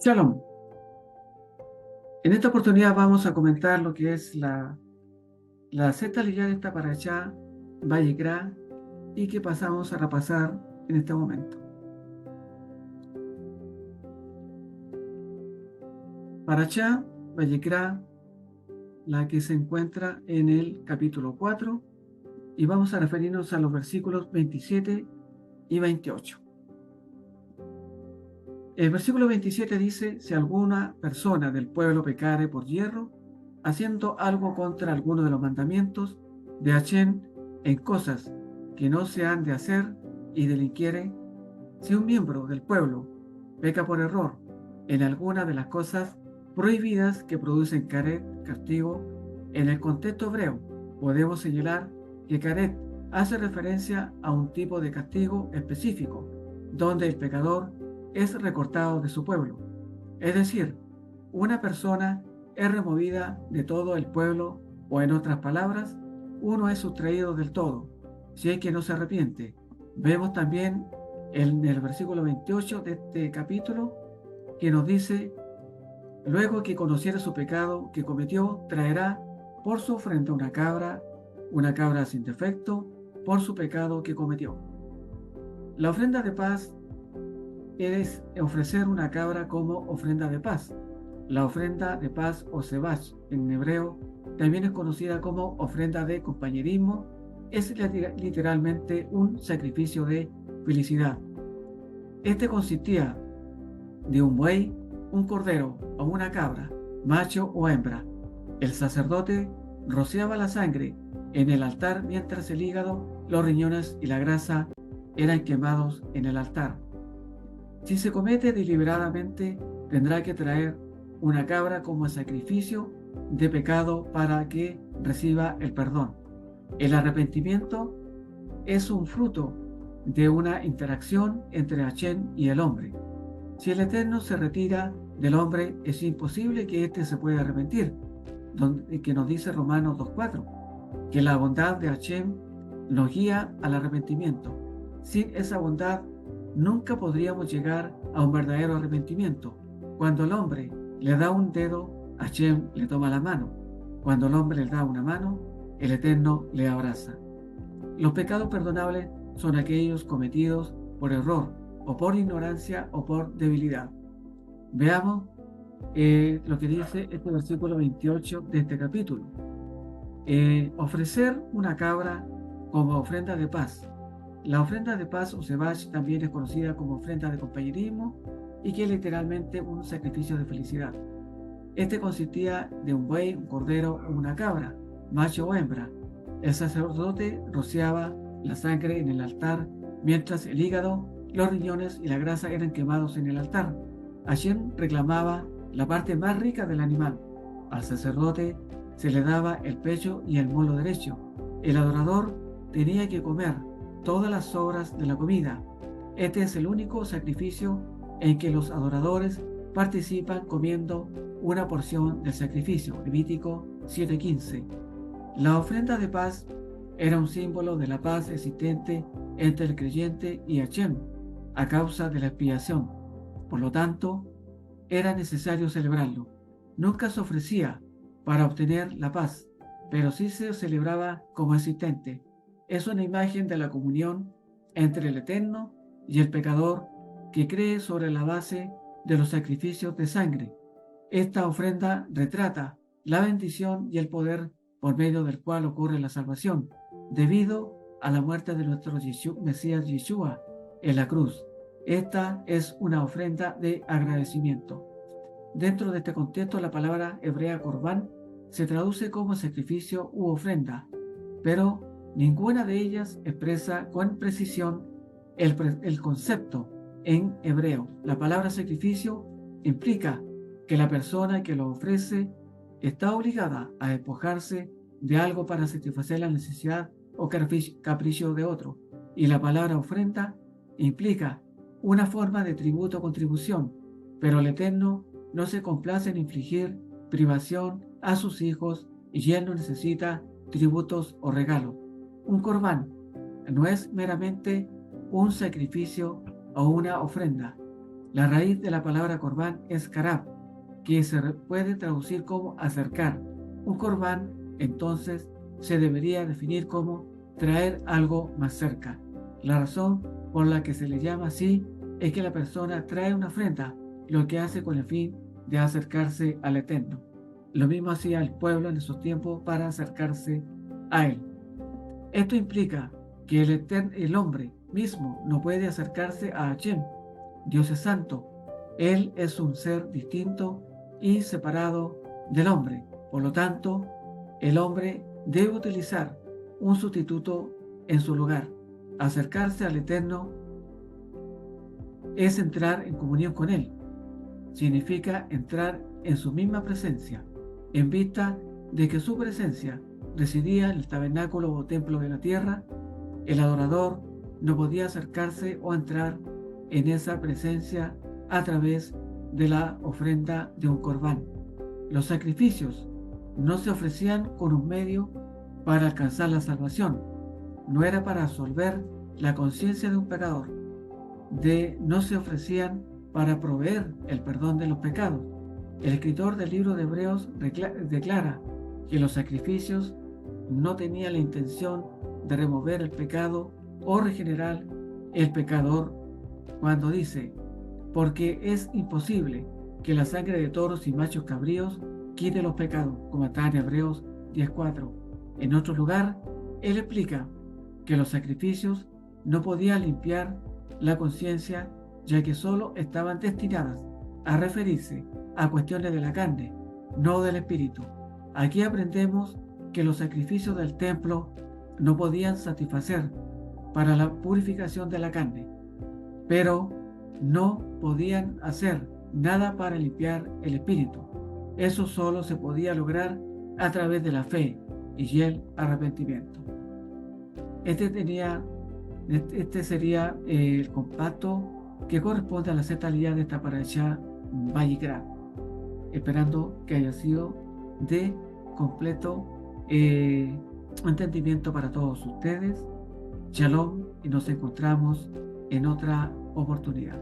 Shalom. En esta oportunidad vamos a comentar lo que es la sexta leyenda de esta parashá, Vayikra, y que pasamos a repasar en este momento. Parashá, Vayikra, la que se encuentra en el capítulo 4, y vamos a referirnos a los versículos 27 y 28. El versículo 27 dice: si alguna persona del pueblo pecare por yerro, haciendo algo contra alguno de los mandamientos de Hashem en cosas que no se han de hacer y delinquiere, si un miembro del pueblo peca por error en alguna de las cosas prohibidas que producen caret, castigo, en el contexto hebreo podemos señalar que caret hace referencia a un tipo de castigo específico, donde el pecador es recortado de su pueblo. Es decir, una persona es removida de todo el pueblo, o en otras palabras, uno es sustraído del todo, si es que no se arrepiente. Vemos también en el versículo 28 de este capítulo que nos dice: luego que conociera su pecado que cometió, traerá por su ofrenda una cabra sin defecto, por su pecado que cometió. La ofrenda de paz es ofrecer una cabra como ofrenda de paz. La ofrenda de paz o sebach en hebreo también es conocida como ofrenda de compañerismo. Es literalmente un sacrificio de felicidad. Este consistía de un buey, un cordero o una cabra, macho o hembra. El sacerdote rociaba la sangre en el altar mientras el hígado, los riñones y la grasa eran quemados en el altar. Si se comete deliberadamente, tendrá que traer una cabra como sacrificio de pecado para que reciba el perdón. El arrepentimiento es un fruto de una interacción entre Hashem y el hombre. Si el Eterno se retira del hombre, es imposible que éste se pueda arrepentir, que nos dice Romanos 2:4, que la bondad de Hashem nos guía al arrepentimiento. Sin esa bondad, nunca podríamos llegar a un verdadero arrepentimiento. Cuando el hombre le da un dedo, Hashem le toma la mano. Cuando el hombre le da una mano, el Eterno le abraza. Los pecados perdonables son aquellos cometidos por error, o por ignorancia, o por debilidad. Veamos lo que dice este versículo 28 de este capítulo. Ofrecer una cabra como ofrenda de paz. La ofrenda de paz o sebach también es conocida como ofrenda de compañerismo, y que es literalmente un sacrificio de felicidad. Este consistía de un buey, un cordero o una cabra, macho o hembra. El sacerdote rociaba la sangre en el altar, mientras el hígado, los riñones y la grasa eran quemados en el altar. Hashem reclamaba la parte más rica del animal. Al sacerdote se le daba el pecho y el mulo derecho. El adorador tenía que comer todas las sobras de la comida. Este es el único sacrificio en que los adoradores participan comiendo una porción del sacrificio. Levítico 7:15. La ofrenda de paz era un símbolo de la paz existente entre el creyente y Hashem a causa de la expiación. Por lo tanto, era necesario celebrarlo. Nunca se ofrecía para obtener la paz, pero sí se celebraba como existente. Es una imagen de la comunión entre el Eterno y el pecador que cree sobre la base de los sacrificios de sangre. Esta ofrenda retrata la bendición y el poder por medio del cual ocurre la salvación, debido a la muerte de nuestro Mesías Yeshua en la cruz. Esta es una ofrenda de agradecimiento. Dentro de este contexto, la palabra hebrea corbán se traduce como sacrificio u ofrenda, pero ninguna de ellas expresa con precisión el concepto en hebreo. La palabra sacrificio implica que la persona que lo ofrece está obligada a despojarse de algo para satisfacer la necesidad o capricho de otro. Y la palabra ofrenda implica una forma de tributo o contribución, pero el Eterno no se complace en infligir privación a sus hijos, y él no necesita tributos o regalos. Un corbán no es meramente un sacrificio o una ofrenda. La raíz de la palabra corbán es karab, que se puede traducir como acercar. Un corbán, entonces, se debería definir como traer algo más cerca. La razón por la que se le llama así es que la persona trae una ofrenda, lo que hace con el fin de acercarse al Eterno. Lo mismo hacía el pueblo en esos tiempos para acercarse a él. Esto implica que el hombre mismo no puede acercarse a Hashem. Dios es santo. Él es un ser distinto y separado del hombre. Por lo tanto, el hombre debe utilizar un sustituto en su lugar. Acercarse al Eterno es entrar en comunión con Él. Significa entrar en su misma presencia, en vista de que su presencia residía en el tabernáculo o templo de la tierra. El adorador no podía acercarse o entrar en esa presencia a través de la ofrenda de un corbán. Los sacrificios no se ofrecían con un medio para alcanzar la salvación, no era para absolver la conciencia de un pecador, no se ofrecían para proveer el perdón de los pecados. El escritor del libro de Hebreos declara que los sacrificios no tenían la intención de remover el pecado o regenerar el pecador cuando dice, porque es imposible que la sangre de toros y machos cabríos quite los pecados, como está en Hebreos 10:4. En otro lugar, él explica que los sacrificios no podían limpiar la conciencia, ya que solo estaban destinadas a referirse a cuestiones de la carne, no del espíritu. Aquí aprendemos que los sacrificios del templo no podían satisfacer para la purificación de la carne, pero no podían hacer nada para limpiar el espíritu. Eso solo se podía lograr a través de la fe y el arrepentimiento. Este sería el compacto que corresponde a la totalidad de esta parashá Vayikra, esperando que haya sido de completo entendimiento para todos ustedes. Shalom, y nos encontramos en otra oportunidad.